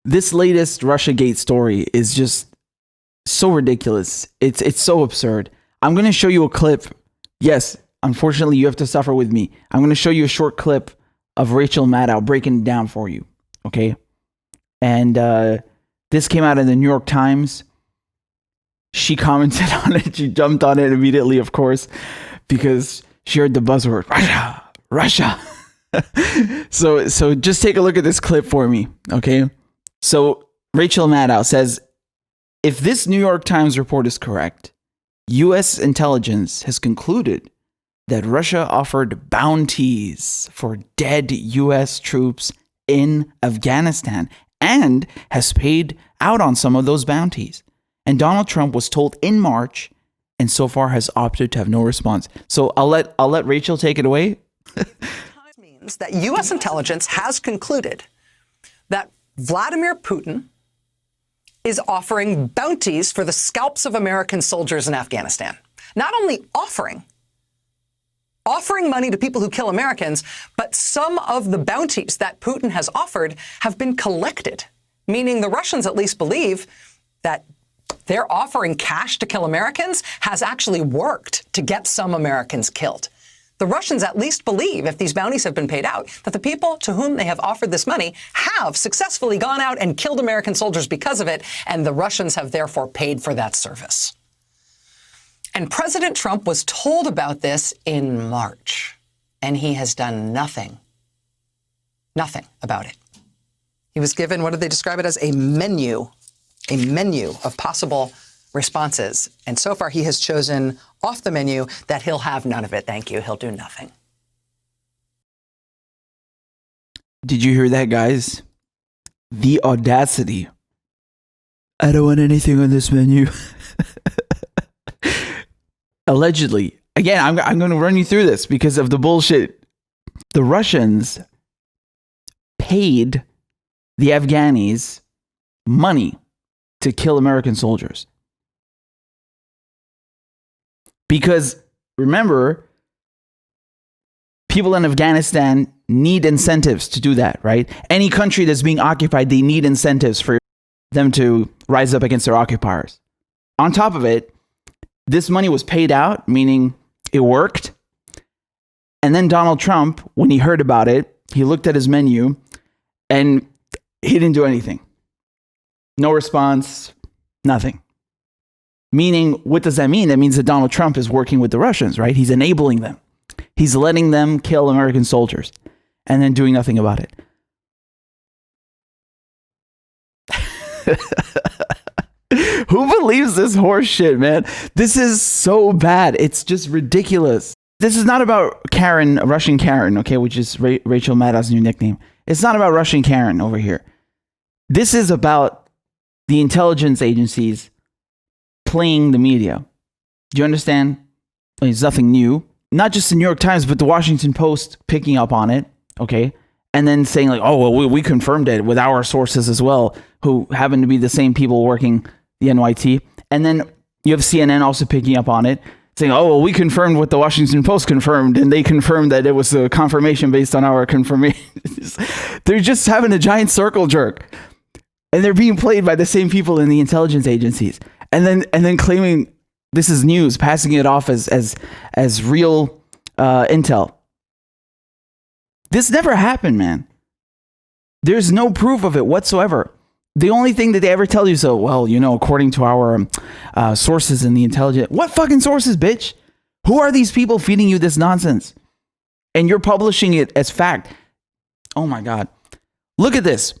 This latest Russiagate story is just so ridiculous. It's so absurd. I'm going to show you a clip. Yes, unfortunately, you have to suffer with me. I'm going to show you a short clip of Rachel Maddow breaking it down for you. Okay? And this came out in the New York Times. She commented on it. She jumped on it immediately, of course, because she heard the buzzword, Russia. So just take a look at this clip for me, okay? So Rachel Maddow says, if this New York Times report is correct, U.S. intelligence has concluded that Russia offered bounties for dead U.S. troops in Afghanistan and has paid out on some of those bounties. And Donald Trump was told in March and so far has opted to have no response. So I'll let Rachel take it away. Means that U.S. intelligence has concluded that Vladimir Putin is offering bounties for the scalps of American soldiers in Afghanistan. Not only offering money to people who kill Americans, but some of the bounties that Putin has offered have been collected, meaning the Russians at least believe that their offering cash to kill Americans has actually worked to get some Americans killed. The Russians at least believe, if these bounties have been paid out, that the people to whom they have offered this money have successfully gone out and killed American soldiers because of it, and the Russians have therefore paid for that service. And President Trump was told about this in March, and he has done nothing about it. He was given, what did they describe it as, a menu of possible responses. And so far, he has chosen off the menu that he'll have none of it. Thank you. He'll do nothing. Did you hear that, guys? The audacity. I don't want anything on this menu. Allegedly. Again, I'm going to run you through this because of the bullshit. The Russians paid the Afghanis money to kill American soldiers. Because, remember, people in Afghanistan need incentives to do that, right? Any country that's being occupied, they need incentives for them to rise up against their occupiers. On top of it, this money was paid out, meaning it worked. And then Donald Trump, when he heard about it, he looked at his menu and he didn't do anything. No response, nothing. Meaning, what does that mean? That means that Donald Trump is working with the Russians, right? He's enabling them. He's letting them kill American soldiers and then doing nothing about it. Who believes this horse shit, man? This is so bad. It's just ridiculous. This is not about Karen, Russian Karen, okay, which is Rachel Maddow's new nickname. It's not about Russian Karen over here. This is about the intelligence agencies playing the media. Do you understand? It's nothing new. Not just the New York Times, but the Washington Post picking up on it, okay? And then saying like, oh, well, we confirmed it with our sources as well, who happen to be the same people working the NYT. And then you have CNN also picking up on it, saying, oh, well, we confirmed what the Washington Post confirmed, and they confirmed that it was a confirmation based on our confirmation. They're just having a giant circle jerk. And they're being played by the same people in the intelligence agencies. And then claiming this is news, passing it off as real intel. This never happened, man. There's no proof of it whatsoever. The only thing that they ever tell you is, so, well, you know, according to our sources in the intelligence. What fucking sources, bitch? Who are these people feeding you this nonsense? And you're publishing it as fact. Oh my God. Look at this.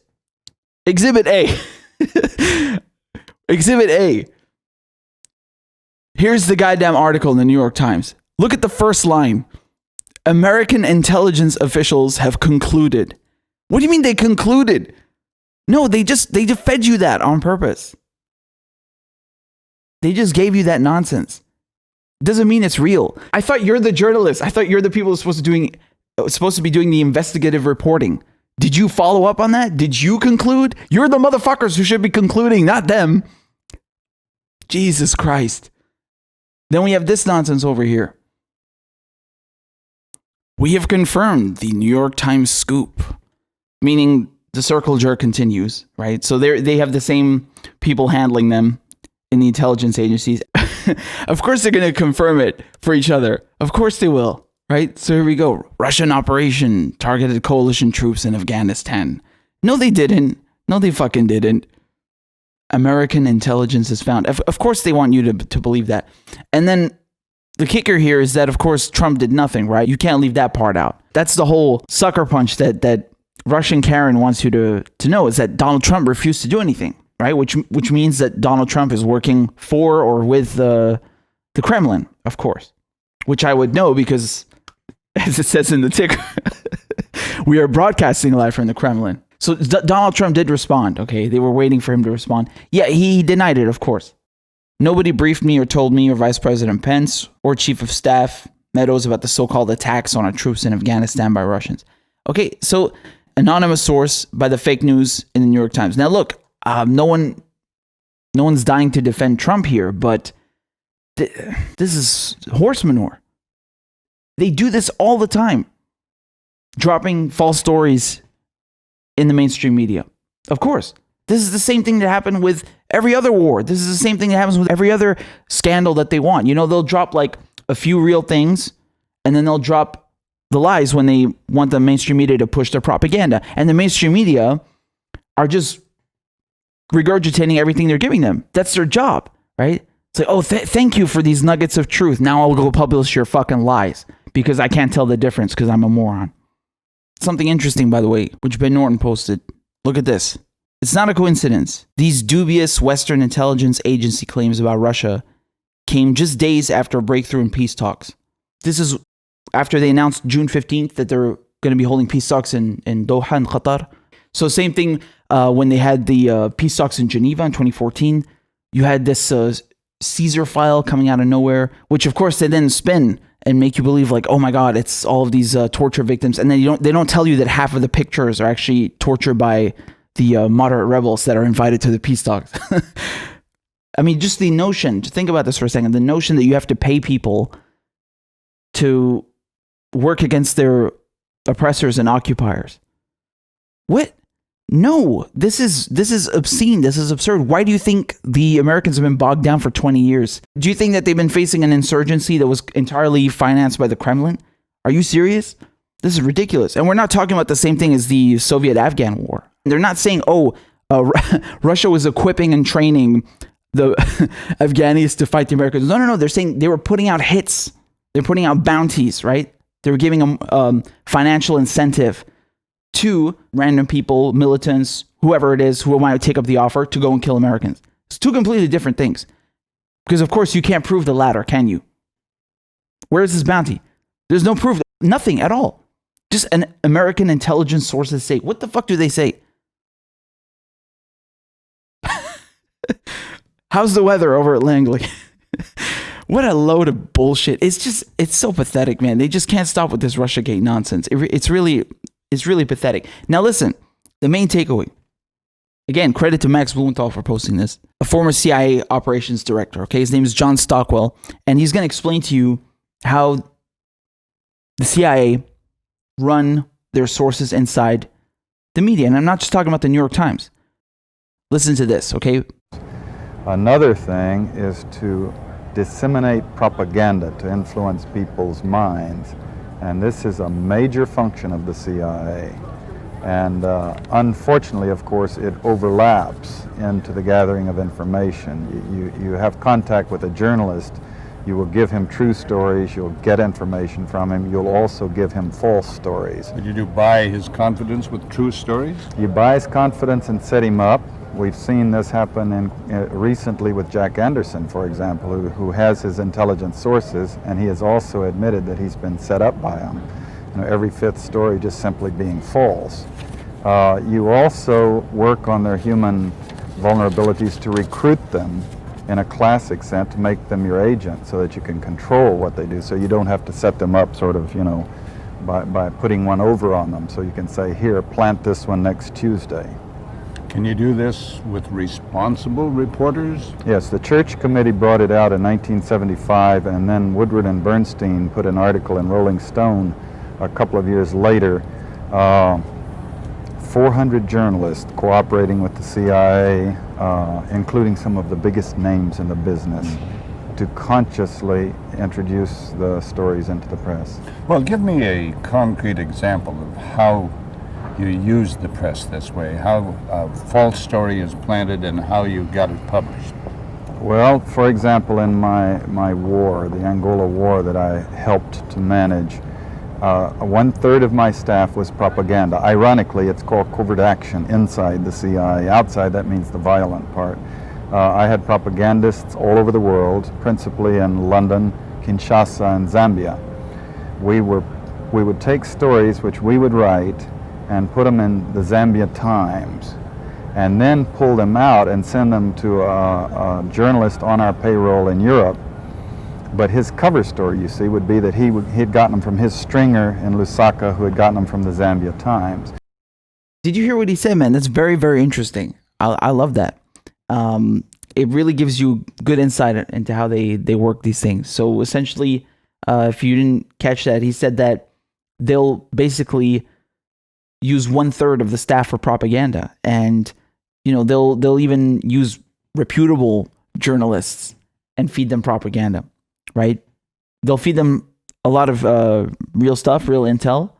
Exhibit A. Exhibit A. Here's the goddamn article in the New York Times. Look at the first line. American intelligence officials have concluded. What do you mean they concluded? No, they just fed you that on purpose. They just gave you that nonsense. Doesn't mean it's real. I thought you're the journalist. I thought you're the people supposed to be doing the investigative reporting. Did you follow up on that? Did you conclude? You're the motherfuckers who should be concluding, not them. Jesus Christ. Then we have this nonsense over here. We have confirmed the New York Times scoop, meaning the circle jerk continues, right? So they have the same people handling them in the intelligence agencies. Of course, they're going to confirm it for each other. Of course they will, right? So here we go. Russian operation targeted coalition troops in Afghanistan. No, they didn't. No, they fucking didn't. American intelligence is found. Of course, they want you to believe that. And then the kicker here is that, of course, Trump did nothing, right? You can't leave that part out. That's the whole sucker punch that Russian Karen wants you to know, is that Donald Trump refused to do anything, right? Which means that Donald Trump is working for or with the Kremlin, of course. Which I would know because, as it says in the ticker, we are broadcasting live from the Kremlin. So Donald Trump did respond, okay? They were waiting for him to respond. Yeah, he denied it, of course. Nobody briefed me or told me or Vice President Pence or Chief of Staff Meadows about the so-called attacks on our troops in Afghanistan by Russians. Okay, so anonymous source by the fake news in the New York Times. Now look, no one's dying to defend Trump here, but this is horse manure. They do this all the time, dropping false stories in the mainstream media. Of course. This is the same thing that happened with every other war. This is the same thing that happens with every other scandal that they want. You know, they'll drop like a few real things, and then they'll drop the lies when they want the mainstream media to push their propaganda. And the mainstream media are just regurgitating everything they're giving them. That's their job, right? It's like, oh, thank you for these nuggets of truth. Now I'll go publish your fucking lies because I can't tell the difference because I'm a moron. Something interesting, by the way, which Ben Norton posted. Look at this. It's not a coincidence. These dubious Western intelligence agency claims about Russia came just days after a breakthrough in peace talks. This is after they announced June 15th that they're going to be holding peace talks in Doha and Qatar. So same thing when they had the peace talks in Geneva in 2014. You had this Caesar file coming out of nowhere, which of course they then spin and make you believe like, oh my God, it's all of these torture victims. And then they don't tell you that half of the pictures are actually tortured by the moderate rebels that are invited to the peace talks. I mean, just the notion, think about this for a second, the notion that you have to pay people to work against their oppressors and occupiers. What? No, this is obscene. This is absurd. Why do you think the Americans have been bogged down for 20 years? Do you think that they've been facing an insurgency that was entirely financed by the Kremlin? Are you serious? This is ridiculous. And we're not talking about the same thing as the Soviet-Afghan war. They're not saying, Russia was equipping and training the Afghanis to fight the Americans. No. They're saying they were putting out hits. They're putting out bounties, right? They were giving them financial incentive to random people, militants, whoever it is, who might take up the offer to go and kill Americans. It's two completely different things. Because, of course, you can't prove the latter, can you? Where is this bounty? There's no proof. Nothing at all. Just an American intelligence sources say. What the fuck do they say? How's the weather over at Langley? What a load of bullshit. It's so pathetic, man. They just can't stop with this Russiagate nonsense. It's really pathetic. Now listen, the main takeaway. Again, credit to Max Blumenthal for posting this. A former CIA operations director, okay? His name is John Stockwell, and he's going to explain to you how the CIA run their sources inside the media. And I'm not just talking about the New York Times. Listen to this, okay? Another thing is to disseminate propaganda to influence people's minds. And this is a major function of the CIA. And unfortunately, of course, it overlaps into the gathering of information. You have contact with a journalist, you will give him true stories, you'll get information from him, you'll also give him false stories. But you do buy his confidence with true stories? You buy his confidence and set him up. We've seen this happen recently with Jack Anderson, for example, who has his intelligence sources, and he has also admitted that he's been set up by them. You know, every fifth story just simply being false. You also work on their human vulnerabilities to recruit them in a classic sense, to make them your agent so that you can control what they do, so you don't have to set them up sort of, you know, by putting one over on them. So you can say, here, plant this one next Tuesday. Can you do this with responsible reporters? Yes, the Church Committee brought it out in 1975, and then Woodward and Bernstein put an article in Rolling Stone a couple of years later 400 journalists cooperating with the CIA, including some of the biggest names in the business, to consciously introduce the stories into the press. Well, give me a concrete example of how you use the press this way, how a false story is planted and how you got it published. Well, for example, in my war, the Angola war that I helped to manage, 1/3 of my staff was propaganda. Ironically, it's called covert action inside the CIA. Outside, that means the violent part. I had propagandists all over the world, principally in London, Kinshasa, and Zambia. We would take stories which we would write and put them in the Zambia Times, and then pull them out and send them to a journalist on our payroll in Europe. But his cover story, you see, would be that he'd gotten them from his stringer in Lusaka, who had gotten them from the Zambia Times. Did you hear what he said, man? That's very, very interesting. I love that. It really gives you good insight into how they work these things. So essentially, if you didn't catch that, he said that they'll basically use 1/3 of the staff for propaganda, and they'll even use reputable journalists and feed them propaganda, right? They'll feed them a lot of real stuff, real intel,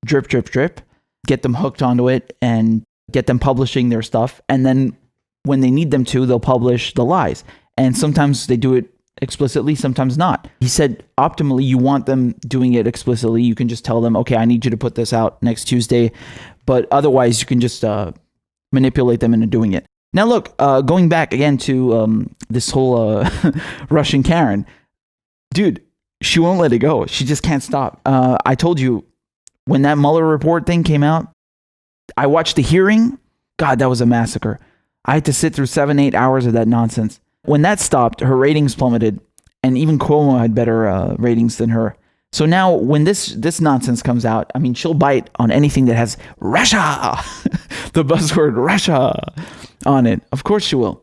drip, drip, drip, get them hooked onto it and get them publishing their stuff. And then when they need them to, they'll publish the lies. And sometimes they do it explicitly, sometimes not. He said, optimally, you want them doing it explicitly. You can just tell them, okay, I need you to put this out next Tuesday. But otherwise, you can just manipulate them into doing it. Now, look, going back again to this whole Russian Karen, dude, she won't let it go. She just can't stop. I told you, when that Mueller report thing came out, I watched the hearing. God, that was a massacre. I had to sit through 7-8 hours of that nonsense. When that stopped, her ratings plummeted, and even Cuomo had better ratings than her. So now, when this nonsense comes out, I mean, she'll bite on anything that has Russia, the buzzword Russia, on it. Of course she will.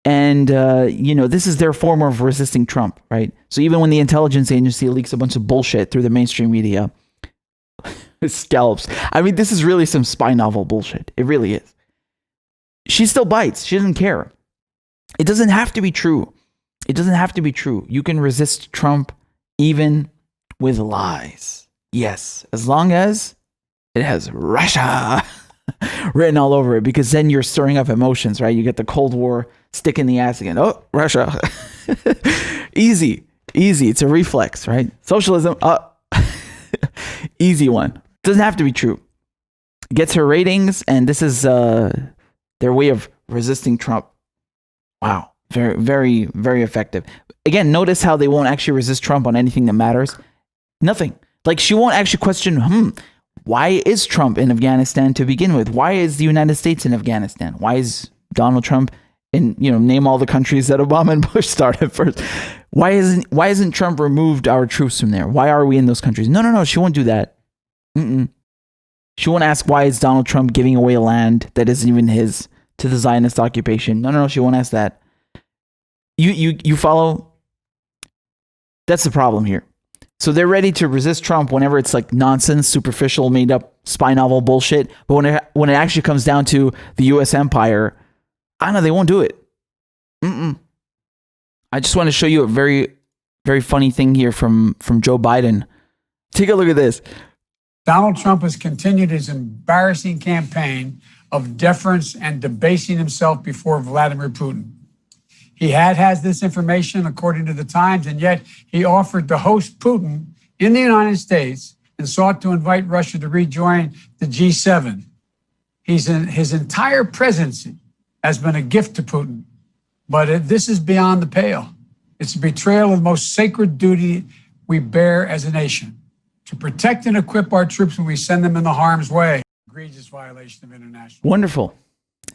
And, this is their form of resisting Trump, right? So even when the intelligence agency leaks a bunch of bullshit through the mainstream media, scallops. I mean, this is really some spy novel bullshit. It really is. She still bites. She doesn't care. It doesn't have to be true. It doesn't have to be true. You can resist Trump even with lies. Yes, as long as it has Russia written all over it, because then you're stirring up emotions, right? You get the Cold War stick in the ass again. Oh, Russia. Easy. It's a reflex, right? Socialism. Easy one. Doesn't have to be true. Gets her ratings, and this is their way of resisting Trump. Wow. Very, very, very effective. Again, notice how they won't actually resist Trump on anything that matters. Nothing. Like, she won't actually question, why is Trump in Afghanistan to begin with? Why is the United States in Afghanistan? Why is Donald Trump in, name all the countries that Obama and Bush started first? Why isn't Trump removed our troops from there? Why are we in those countries? No. She won't do that. She won't ask, why is Donald Trump giving away land that isn't even his to the Zionist occupation? No. She won't ask that. You follow? That's the problem here. So they're ready to resist Trump whenever it's like nonsense, superficial, made up spy novel bullshit. But when it actually comes down to the U.S. empire, I don't know, they won't do it. I just want to show you a very, very funny thing here from Joe Biden. Take a look at this. Donald Trump has continued his embarrassing campaign of deference and debasing himself before Vladimir Putin. He has this information, according to the Times, and yet he offered to host Putin in the United States and sought to invite Russia to rejoin the G7. His entire presidency has been a gift to Putin, but this is beyond the pale. It's a betrayal of the most sacred duty we bear as a nation, to protect and equip our troops when we send them into harm's way. Egregious violation of international. Wonderful.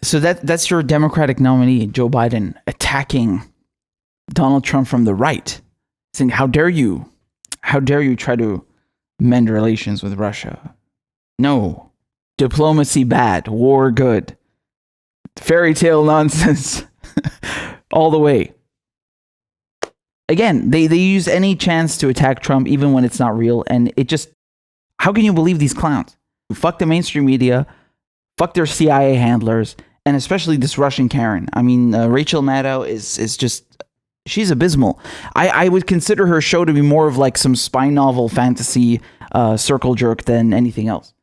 So that's your Democratic nominee, Joe Biden, attacking Donald Trump from the right, saying, how dare you try to mend relations with Russia? No. Diplomacy bad, war good. Fairy tale nonsense all the way. Again, they use any chance to attack Trump even when it's not real, and it just, how can you believe these clowns? Fuck the mainstream media, Fuck their CIA handlers, and especially this Russian Karen. I mean, Rachel Maddow is just, she's abysmal. I would consider her show to be more of like some spy novel fantasy circle jerk than anything else.